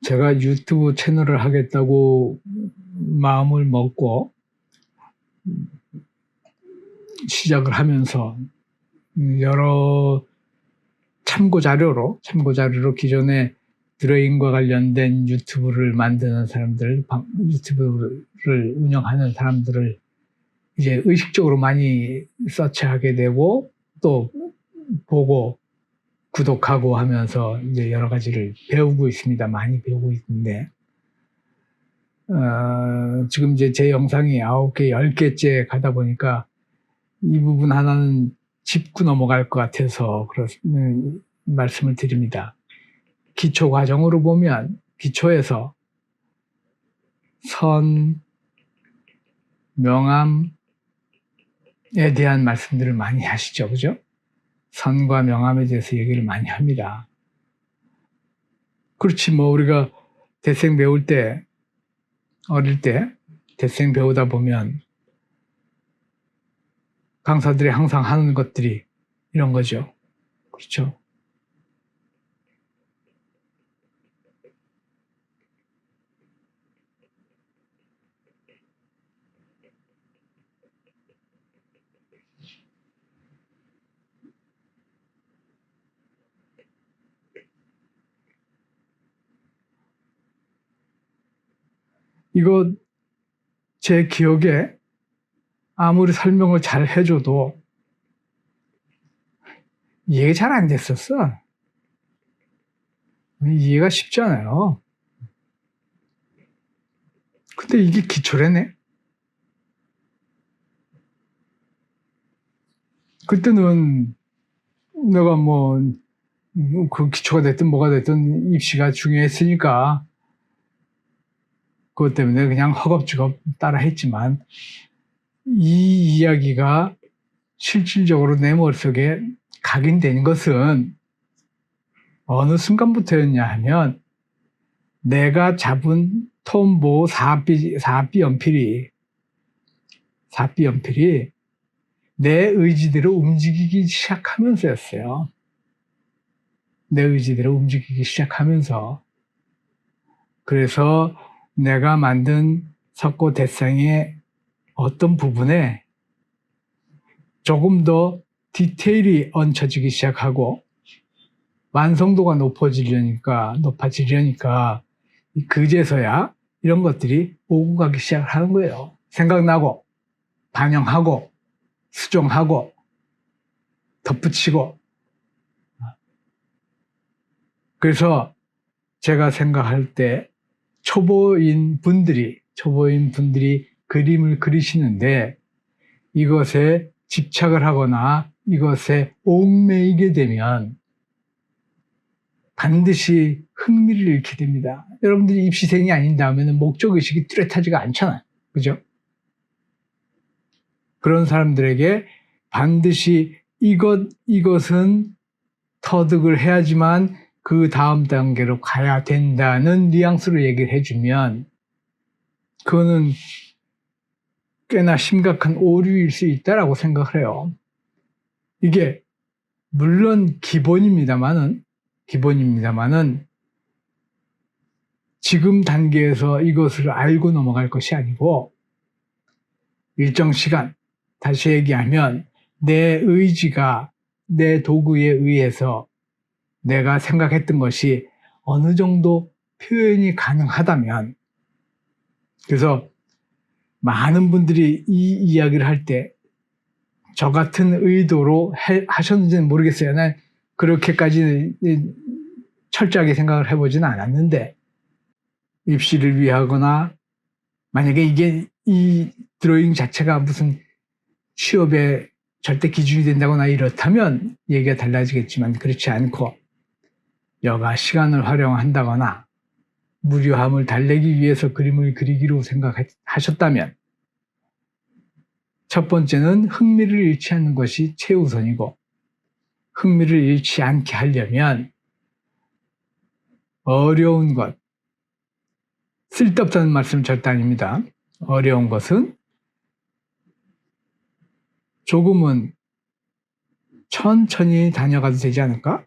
제가 유튜브 채널을 하겠다고 마음을 먹고 시작을 하면서 여러 참고 자료로 기존에 드로잉과 관련된 유튜브를 만드는 사람들, 유튜브를 운영하는 사람들을 이제 의식적으로 많이 서치하게 되고 또 보고 구독하고 하면서 이제 여러 가지를 배우고 있습니다. 많이 배우고 있는데 지금 이제 제 영상이 9개, 10개째 가다 보니까 이 부분 하나는 짚고 넘어갈 것 같아서 말씀을 드립니다. 기초 과정으로 보면 기초에서 선, 명암에 대한 말씀들을 많이 하시죠. 그죠? 선과 명암에 대해서 얘기를 많이 합니다. 그렇지, 뭐, 우리가 대생 배울 때, 어릴 때, 대생 배우다 보면 강사들이 항상 하는 것들이 이런 거죠. 그렇죠? 이거 제 기억에 아무리 설명을 잘 해줘도 이해가 잘 안 됐었어. 이해가 쉽지 않아요. 근데 이게 기초래네. 그때는 내가 그 기초가 됐든 뭐가 됐든 입시가 중요했으니까 그것 때문에 그냥 허겁지겁 따라 했지만 이 이야기가 실질적으로 내 머릿속에 각인된 것은 어느 순간부터였냐 하면 내가 잡은 톰보 4B 연필이 내 의지대로 움직이기 시작하면서였어요. 내 의지대로 움직이기 시작하면서. 그래서 내가 만든 석고대상의 어떤 부분에 조금 더 디테일이 얹혀지기 시작하고 완성도가 높아지려니까 그제서야 이런 것들이 오고 가기 시작하는 거예요. 생각나고 반영하고 수정하고 덧붙이고. 그래서 제가 생각할 때 초보인 분들이 그림을 그리시는데 이것에 집착을 하거나 이것에 얽매이게 되면 반드시 흥미를 잃게 됩니다. 여러분들이 입시생이 아닌 다음에는 목적의식이 뚜렷하지가 않잖아요. 그죠? 그런 사람들에게 반드시 이것은 터득을 해야지만 그 다음 단계로 가야 된다는 뉘앙스로 얘기를 해주면 그거는 꽤나 심각한 오류일 수 있다라고 생각을 해요. 이게 물론 기본입니다만은 지금 단계에서 이것을 알고 넘어갈 것이 아니고 일정 시간, 다시 얘기하면 내 의지가 내 도구에 의해서 내가 생각했던 것이 어느 정도 표현이 가능하다면, 그래서 많은 분들이 이 이야기를 할 때 저 같은 의도로 하셨는지는 모르겠어요. 난 그렇게까지 철저하게 생각을 해보지는 않았는데 입시를 위하거나 만약에 이 드로잉 자체가 무슨 취업의 절대 기준이 된다거나 이렇다면 얘기가 달라지겠지만 그렇지 않고 여가 시간을 활용한다거나 무료함을 달래기 위해서 그림을 그리기로 생각하셨다면 첫 번째는 흥미를 잃지 않는 것이 최우선이고 흥미를 잃지 않게 하려면 어려운 것, 쓸데없다는 말씀 절대 아닙니다. 어려운 것은 조금은 천천히 다녀가도 되지 않을까?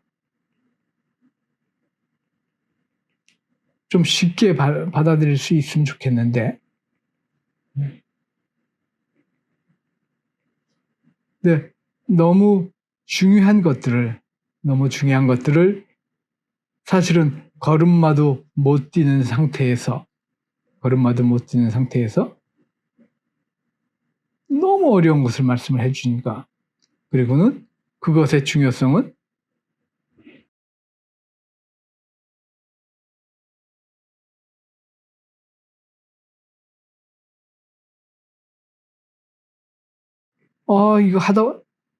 좀 쉽게 받아들일 수 있으면 좋겠는데. 근데 너무 중요한 것들을 사실은 걸음마도 못 뛰는 상태에서 너무 어려운 것을 말씀을 해주니까, 그리고는 그것의 중요성은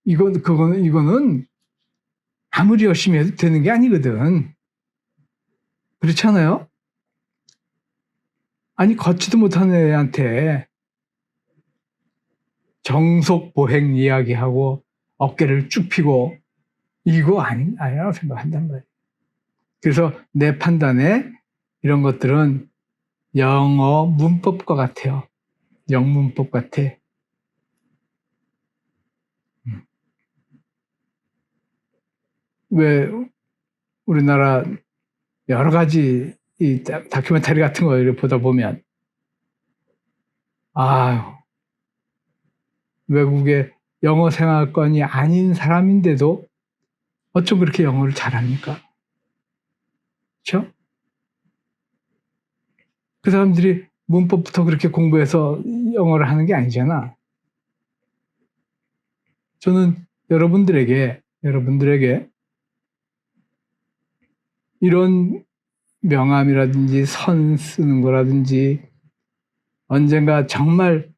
이거는 아무리 열심히 해도 되는 게 아니거든. 그렇지 않아요? 아니, 걷지도 못하는 애한테 정속 보행 이야기하고 어깨를 쭉 펴고 이거 아니라고 생각한단 말이에요. 그래서 내 판단에 이런 것들은 영어 문법과 같아요. 영문법 같아. 왜 우리나라 여러 가지 이 다큐멘터리 같은 거 보다 보면 외국의 영어 생활권이 아닌 사람인데도 어쩜 그렇게 영어를 잘합니까? 그렇죠? 그 사람들이 문법부터 그렇게 공부해서 영어를 하는 게 아니잖아. 저는 여러분들에게 이런 명암이라든지 선 쓰는 거라든지 언젠가 정말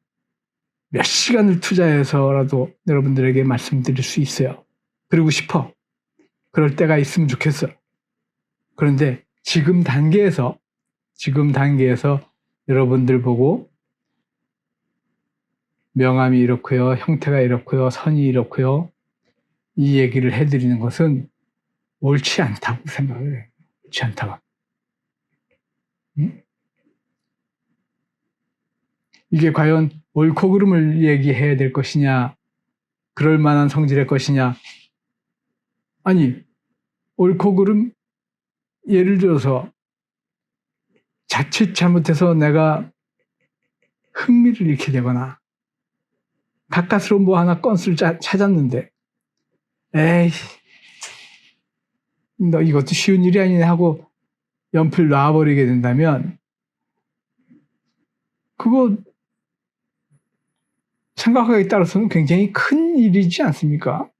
몇 시간을 투자해서라도 여러분들에게 말씀드릴 수 있어요. 그러고 싶어. 그럴 때가 있으면 좋겠어. 그런데 지금 단계에서 여러분들 보고 명암이 이렇고요, 형태가 이렇고요, 선이 이렇고요, 이 얘기를 해드리는 것은 옳지 않다고 생각을 해요. 옳지 않다고. 응? 이게 과연 옳고 그름을 얘기해야 될 것이냐, 그럴 만한 성질의 것이냐. 아니, 옳고 그름, 예를 들어서 자칫 잘못해서 내가 흥미를 잃게 되거나 가까스로 뭐 하나 건수를 찾았는데 에이, 너 이것도 쉬운 일이 아니네 하고 연필 놔버리게 된다면 그거 생각하기에 따라서는 굉장히 큰 일이지 않습니까?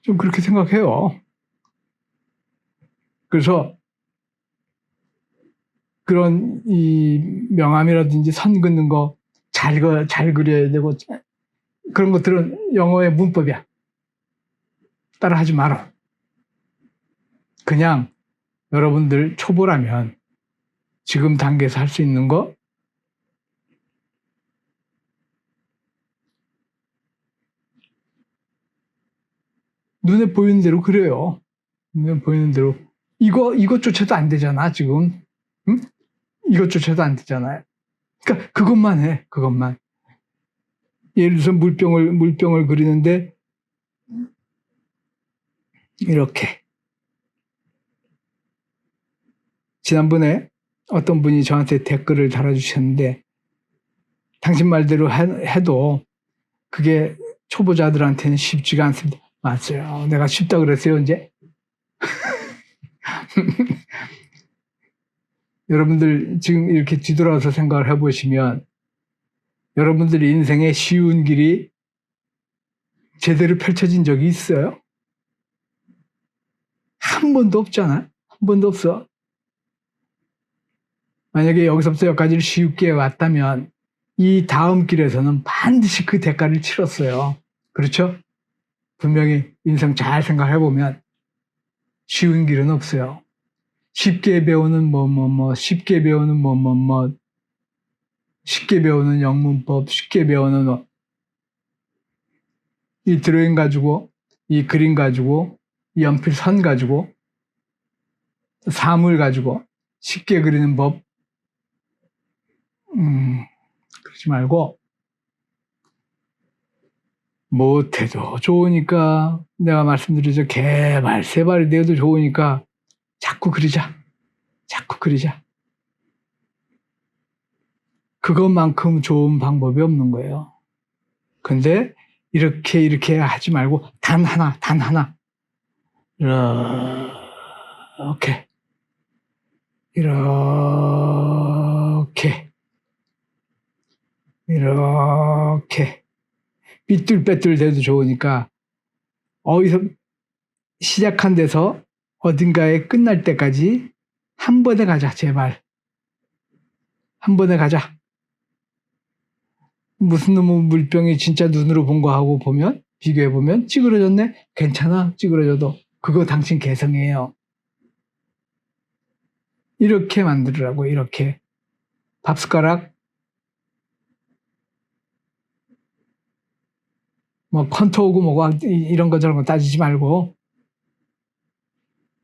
좀 그렇게 생각해요. 그래서 그런 이 명암이라든지 선 긋는 거 잘 그려야 되고 그런 것들은 영어의 문법이야. 따라하지 마라. 그냥 여러분들 초보라면 지금 단계에서 할 수 있는 거 눈에 보이는 대로 그려요. 눈에 보이는 대로 이것조차도 안 되잖아 지금. 응? 이것조차도 안 되잖아요. 그러니까 그것만 해. 그것만. 예를 들어서 물병을 그리는데 이렇게 지난번에 어떤 분이 저한테 댓글을 달아주셨는데 당신 말대로 해도 그게 초보자들한테는 쉽지가 않습니다. 맞아요. 내가 쉽다 그랬어요 이제. 여러분들 지금 이렇게 뒤돌아서 생각을 해보시면 여러분들 인생의 쉬운 길이 제대로 펼쳐진 적이 있어요? 한 번도 없잖아. 한 번도 없어. 만약에 여기서부터 여기까지를 쉽게 왔다면 이 다음 길에서는 반드시 그 대가를 치렀어요. 그렇죠? 분명히 인생 잘 생각해보면 쉬운 길은 없어요. 쉽게 배우는 쉽게 배우는 쉽게 배우는 영문법, 쉽게 배우는 이 드로잉 가지고, 이 그림 가지고, 이 연필 선 가지고, 사물 가지고 쉽게 그리는 법, 그러지 말고 못해도 좋으니까 내가 말씀드리죠. 개발, 세발이 돼도 좋으니까 자꾸 그리자. 자꾸 그리자. 그것만큼 좋은 방법이 없는 거예요. 근데 이렇게 하지 말고 단 하나 이렇게 삐뚤빼뚤 돼도 좋으니까 어디서 시작한 데서 어딘가에 끝날 때까지 한 번에 가자. 제발 한 번에 가자. 무슨 놈의 물병이 진짜 눈으로 본 거하고 보면 비교해보면 찌그러졌네? 괜찮아, 찌그러져도. 그거 당신 개성이에요. 이렇게 만들으라고. 이렇게 밥숟가락 뭐 컨토우고 뭐고 이런 거 저런 거 따지지 말고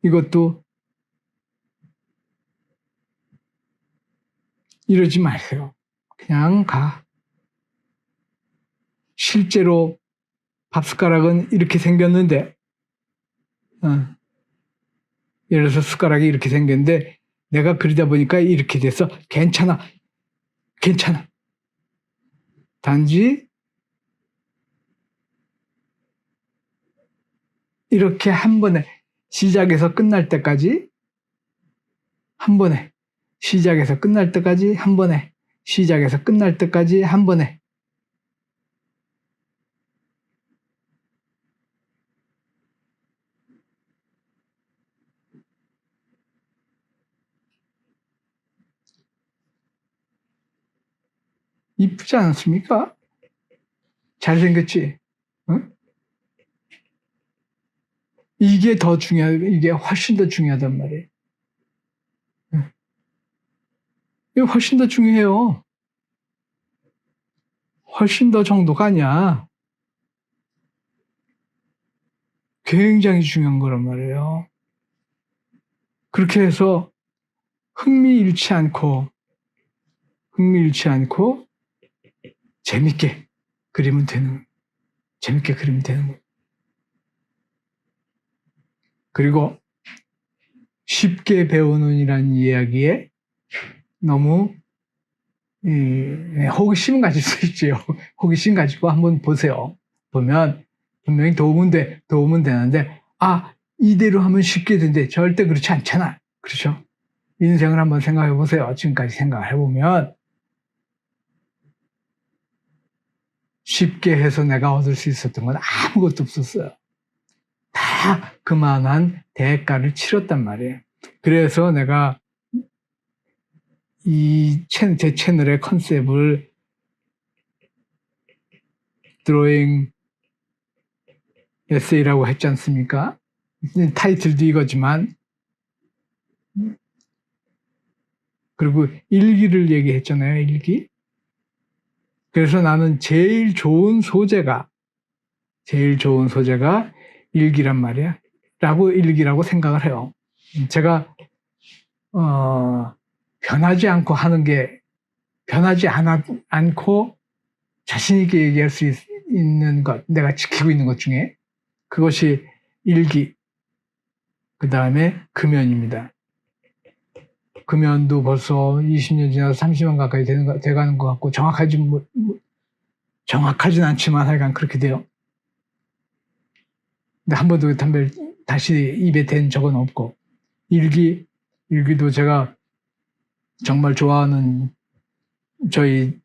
이것도 이러지 마세요. 그냥 가. 실제로 밥숟가락은 이렇게 생겼는데 예를 들어서 숟가락이 이렇게 생겼는데 내가 그리다 보니까 이렇게 돼서 괜찮아. 단지 이렇게 한 번에 시작에서 끝날 때까지 한 번에 시작에서 끝날 때까지 한 번에 시작에서 끝날 때까지 한 번에 이쁘지 않습니까? 잘생겼지? 응? 이게 더 이게 훨씬 더 중요하단 말이에요. 응. 이게 훨씬 더 중요해요. 훨씬 더 정도가 아니야. 굉장히 중요한 거란 말이에요. 그렇게 해서 흥미 잃지 않고 재밌게 그리면 되는 거예요. 그리고 쉽게 배우는이라는 이야기에 너무 호기심 가질 수 있지요. 호기심 가지고 한번 보세요. 보면 분명히 도움은 되는데 이대로 하면 쉽게 된대. 절대 그렇지 않잖아. 그렇죠? 인생을 한번 생각해 보세요. 지금까지 생각을 해보면 쉽게 해서 내가 얻을 수 있었던 건 아무것도 없었어요. 다 그만한 대가를 치렀단 말이에요. 그래서 내가 제 채널의 컨셉을 드로잉 에세이라고 했지 않습니까? 타이틀도 이거지만 그리고 일기를 얘기했잖아요. 일기. 그래서 나는 제일 좋은 소재가 일기란 말이야. 일기라고 생각을 해요. 제가 변하지 않고 자신 있게 얘기할 수 있는 것, 내가 지키고 있는 것 중에 그것이 일기, 그 다음에 금연입니다. 금연도 벌써 20년 지나서 30년 가까이 돼가는 것 같고 정확하진 않지만 하여간 그렇게 돼요. 근데 한 번도 담배를 다시 입에 댄 적은 없고 일기도 제가 정말 좋아하는 저희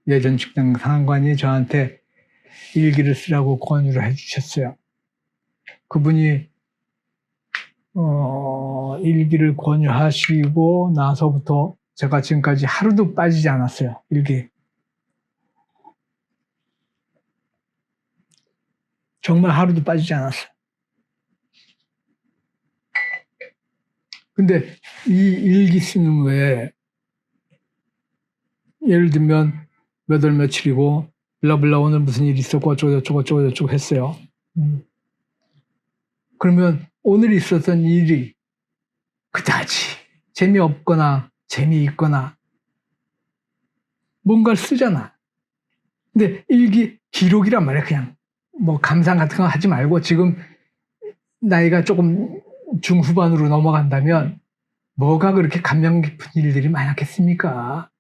예전 직장 상관이 저한테 일기를 쓰라고 권유를 해주셨어요. 그분이 일기를 권유하시고 나서부터 제가 지금까지 하루도 빠지지 않았어요. 일기. 정말 하루도 빠지지 않았어요. 근데 이 일기 쓰는 거에 예를 들면 몇 월 며칠이고 블라블라 오늘 무슨 일이 있었고 어쩌고 했어요. 그러면 오늘 있었던 일이 그다지 재미없거나 재미있거나 뭔가를 쓰잖아. 근데 일기 기록이란 말이야. 그냥 뭐 감상 같은 거 하지 말고 지금 나이가 조금 중후반으로 넘어간다면 뭐가 그렇게 감명 깊은 일들이 많았겠습니까?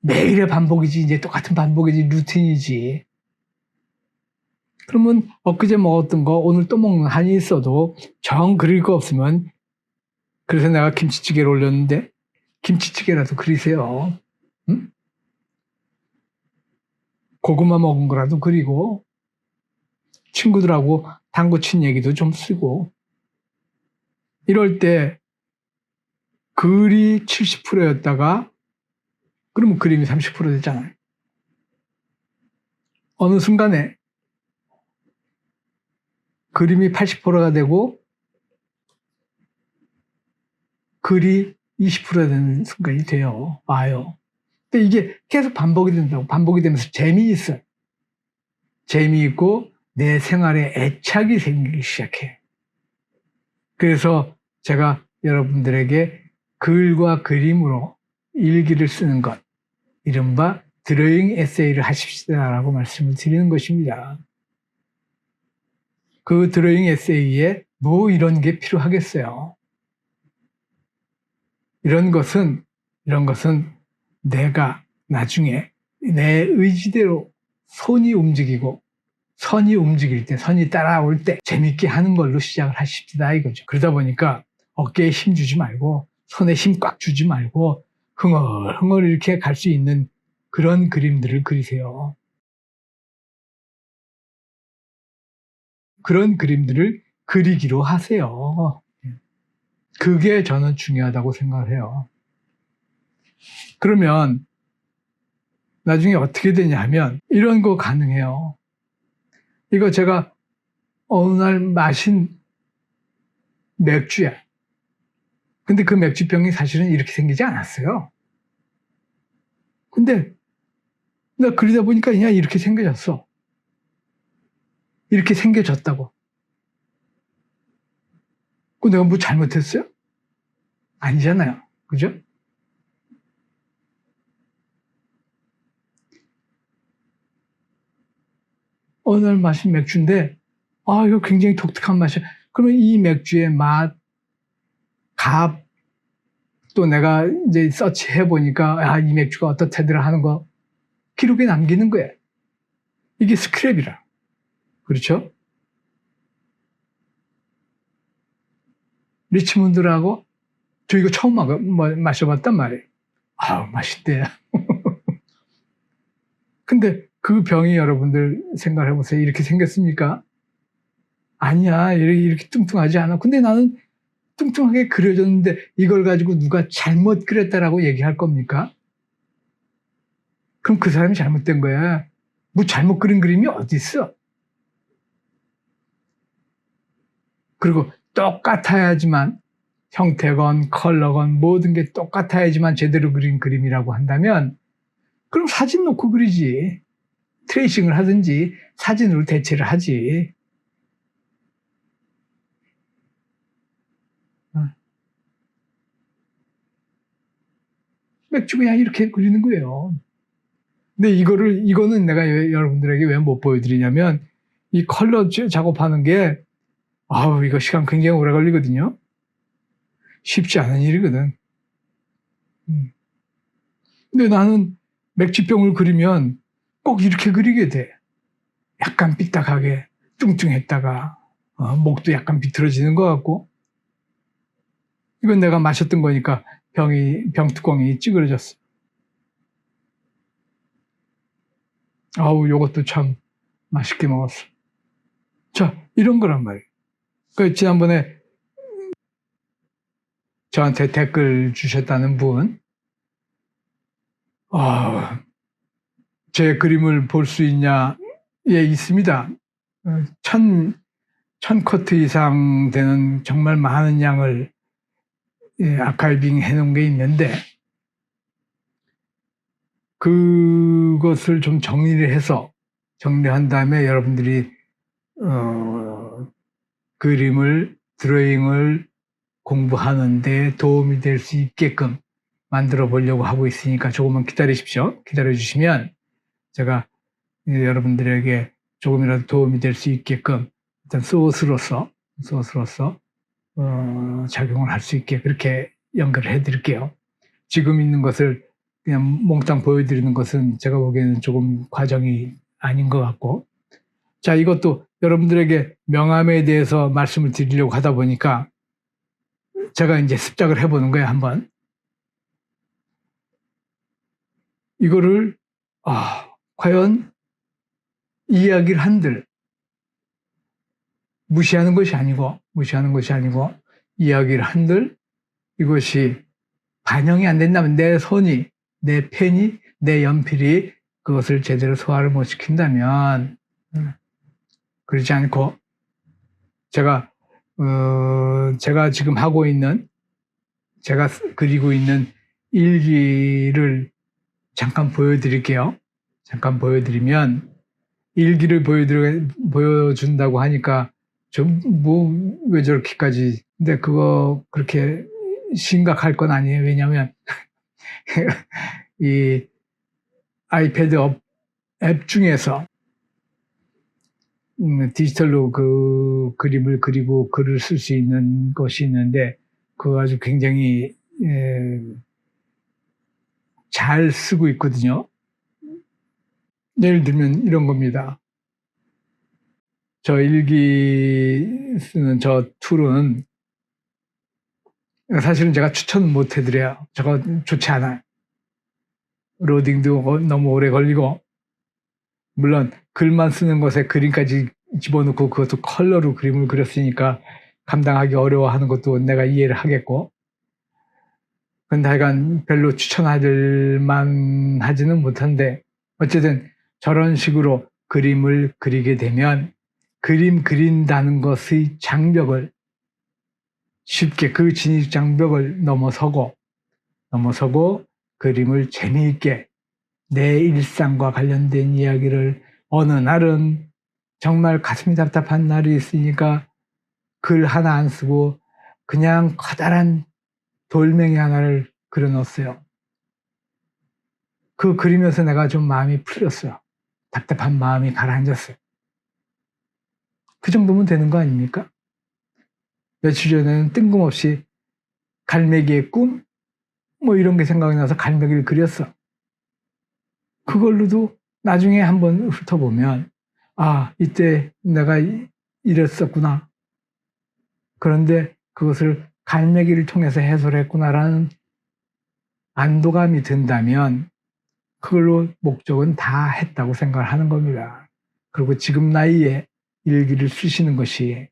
매일의 반복이지, 이제 똑같은 반복이지, 루틴이지. 그러면 엊그제 먹었던 거 오늘 또 먹는 한이 있어도 정 그릴 거 없으면, 그래서 내가 김치찌개를 올렸는데 김치찌개라도 그리세요. 응? 고구마 먹은 거라도 그리고 친구들하고 당구 친 얘기도 좀 쓰고, 이럴 때 글이 70%였다가 그러면 그림이 30% 됐잖아요. 어느 순간에 그림이 80%가 되고 글이 20%가 되는 순간이 와요. 근데 이게 계속 반복이 된다고. 반복이 되면서 재미있어요. 재미있고 내 생활에 애착이 생기기 시작해. 그래서 제가 여러분들에게 글과 그림으로 일기를 쓰는 것, 이른바 드로잉 에세이를 하십시다라고 말씀을 드리는 것입니다. 그 드로잉 에세이에 뭐 이런 게 필요하겠어요. 이런 것은 내가 나중에 내 의지대로 손이 움직이고 선이 움직일 때, 선이 따라올 때 재밌게 하는 걸로 시작을 하십시다 이거죠. 그러다 보니까 어깨에 힘 주지 말고 손에 힘 꽉 주지 말고 흥얼흥얼 이렇게 갈 수 있는 그런 그림들을 그리세요. 그런 그림들을 그리기로 하세요. 그게 저는 중요하다고 생각을 해요. 그러면 나중에 어떻게 되냐 하면 이런 거 가능해요. 이거 제가 어느 날 마신 맥주야. 근데 그 맥주병이 사실은 이렇게 생기지 않았어요. 근데 나 그러다 보니까 그냥 이렇게 생겨졌어. 이렇게 생겨졌다고. 그 내가 뭐 잘못했어요? 아니잖아요. 그죠? 어느 날 마신 맥주인데, 이거 굉장히 독특한 맛이야. 그러면 이 맥주의 맛, 값, 또 내가 이제 서치해 보니까, 이 맥주가 어떻다더라 하는 거 기록에 남기는 거예요. 이게 스크랩이라. 그렇죠? 리치문드라고 저 이거 처음 마셔봤단 말이에요. 맛있대. 근데 그 병이 여러분들 생각해 보세요. 이렇게 생겼습니까? 아니야. 이렇게 뚱뚱하지 않아. 근데 나는 뚱뚱하게 그려졌는데 이걸 가지고 누가 잘못 그렸다라고 얘기할 겁니까? 그럼 그 사람이 잘못된 거야. 뭐 잘못 그린 그림이 어디 있어? 그리고 똑같아야지만 형태건 컬러건 모든 게 똑같아야지만 제대로 그린 그림이라고 한다면 그럼 사진 놓고 그리지. 트레이싱을 하든지 사진으로 대체를 하지. 맥주 그냥 이렇게 그리는 거예요. 근데 이거는 내가 여러분들에게 왜 못 보여드리냐면 이 컬러 작업하는 게 이거 시간 굉장히 오래 걸리거든요. 쉽지 않은 일이거든. 근데 나는 맥주병을 그리면 꼭 이렇게 그리게 돼. 약간 삐딱하게 뚱뚱했다가 목도 약간 비틀어지는 것 같고. 이건 내가 마셨던 거니까 병뚜껑이 찌그러졌어. 요것도 참 맛있게 먹었어. 자, 이런 거란 말이에요. 지난번에 저한테 댓글 주셨다는 분, 제 그림을 볼 수 있냐? 예, 있습니다. 1000커트 이상 되는 정말 많은 양을 아카이빙 해놓은 게 있는데, 그것을 좀 정리한 다음에 여러분들이 그림을, 드로잉을 공부하는데 도움이 될 수 있게끔 만들어 보려고 하고 있으니까 조금만 기다리십시오. 기다려 주시면 제가 여러분들에게 조금이라도 도움이 될 수 있게끔 일단 소스로서 작용을 할 수 있게 그렇게 연결을 해드릴게요. 지금 있는 것을 그냥 몽땅 보여드리는 것은 제가 보기에는 조금 과정이 아닌 것 같고, 자, 이것도 여러분들에게 명암에 대해서 말씀을 드리려고 하다 보니까 제가 이제 습작을 해보는 거예요, 한번. 이거를, 과연 이야기를 한들, 무시하는 것이 아니고, 이야기를 한들 이것이 반영이 안 된다면 내 손이, 내 펜이, 내 연필이 그것을 제대로 소화를 못 시킨다면, 그렇지 않고, 제가 지금 제가 그리고 있는 일기를 잠깐 보여드릴게요. 잠깐 보여드리면, 일기를 보여준다고 하니까, 왜 저렇게까지, 근데 그거 그렇게 심각할 건 아니에요. 왜냐면, 이 아이패드 앱 중에서 디지털로 그 그림을 그리고 글을 쓸 수 있는 것이 있는데 그거 아주 굉장히 잘 쓰고 있거든요. 예를 들면 이런 겁니다. 저 일기 쓰는 저 툴은 사실은 제가 추천은 못 해드려요. 저거 좋지 않아요. 로딩도 너무 오래 걸리고, 물론 글만 쓰는 것에 그림까지 집어넣고 그것도 컬러로 그림을 그렸으니까 감당하기 어려워하는 것도 내가 이해를 하겠고, 근데 하여간 별로 추천할 만하지는 못한데, 어쨌든 저런 식으로 그림을 그리게 되면 그림 그린다는 것의 장벽을 쉽게, 그 진입 장벽을 넘어서고 그림을 재미있게 내 일상과 관련된 이야기를, 어느 날은 정말 가슴이 답답한 날이 있으니까 글 하나 안 쓰고 그냥 커다란 돌멩이 하나를 그려놓았어요. 그 그리면서 내가 좀 마음이 풀렸어요. 답답한 마음이 가라앉았어요. 그 정도면 되는 거 아닙니까? 며칠 전에는 뜬금없이 갈매기의 꿈? 뭐 이런 게 생각이 나서 갈매기를 그렸어. 그걸로도 나중에 한번 훑어보면, 이때 내가 이랬었구나. 그런데 그것을 갈매기를 통해서 해소를 했구나라는 안도감이 든다면 그걸로 목적은 다 했다고 생각을 하는 겁니다. 그리고 지금 나이에 일기를 쓰시는 것이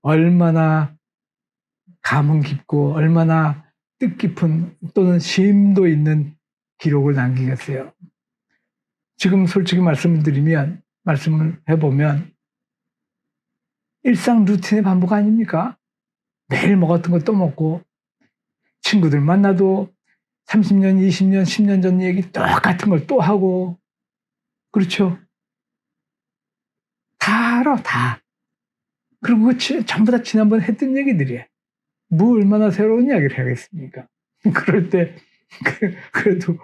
얼마나 감흥 깊고 얼마나 뜻깊은 또는 심도 있는 기록을 남기겠어요. 지금 솔직히 말씀을 해보면 일상 루틴의 반복 아닙니까? 매일 먹었던 거 또 먹고, 친구들 만나도 30년, 20년, 10년 전 얘기 똑같은 걸 또 하고, 그렇죠? 다 알아, 다. 그리고 그거 전부 다 지난번에 했던 얘기들이에요. 뭐 얼마나 새로운 이야기를 하겠습니까? 그럴 때, 그래도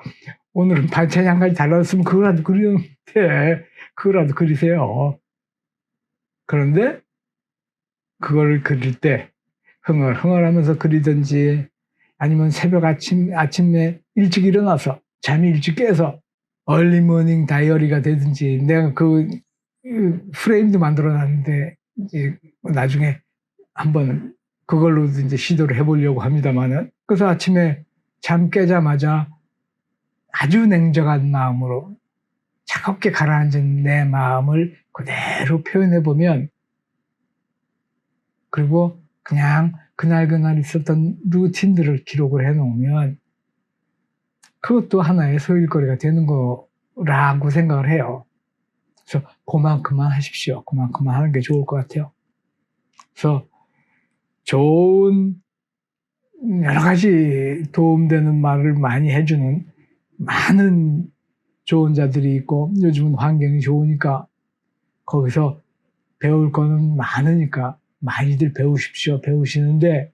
오늘은 반찬이 한 가지 달라졌으면 그거라도 그리는데, 그거라도 그리세요. 그런데 그걸 그릴 때 흥얼흥얼하면서 그리든지, 아니면 새벽 아침에 일찍 일어나서 잠이 일찍 깨서 얼리모닝 다이어리가 되든지, 내가 그 프레임도 만들어 놨는데 이제 나중에 한번 그걸로도 이제 시도를 해보려고 합니다만은, 그래서 아침에 잠 깨자마자 아주 냉정한 마음으로 차갑게 가라앉은 내 마음을 그대로 표현해 보면, 그리고 그냥 그날 있었던 루틴들을 기록을 해 놓으면 그것도 하나의 소일거리가 되는 거라고 생각을 해요. 그래서 그만큼만 하십시오. 그만큼만 하는 게 좋을 것 같아요. 그래서 좋은, 여러 가지 도움되는 말을 많이 해주는 많은 좋은 자들이 있고, 요즘은 환경이 좋으니까 거기서 배울 거는 많으니까 많이들 배우십시오. 배우시는데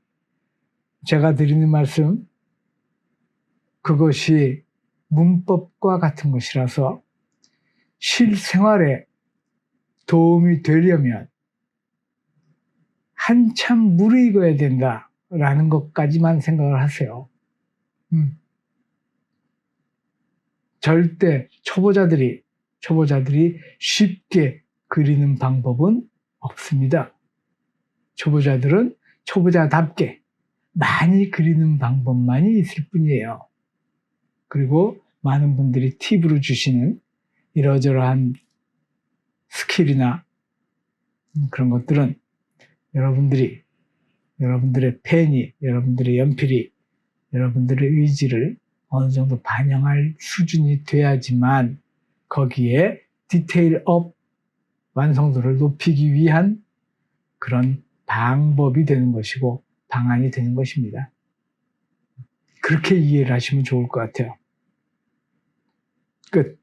제가 드리는 말씀, 그것이 문법과 같은 것이라서 실생활에 도움이 되려면 한참 무르익어야 된다라는 것까지만 생각을 하세요. 절대 초보자들이 쉽게 그리는 방법은 없습니다. 초보자들은 초보자답게 많이 그리는 방법만이 있을 뿐이에요. 그리고 많은 분들이 팁으로 주시는 이러저러한 스킬이나 그런 것들은 여러분들의 펜이, 여러분들의 연필이, 여러분들의 의지를 어느 정도 반영할 수준이 돼야지만 거기에 디테일업, 완성도를 높이기 위한 그런 방법이 되는 것이고 방안이 되는 것입니다. 그렇게 이해를 하시면 좋을 것 같아요. 끝.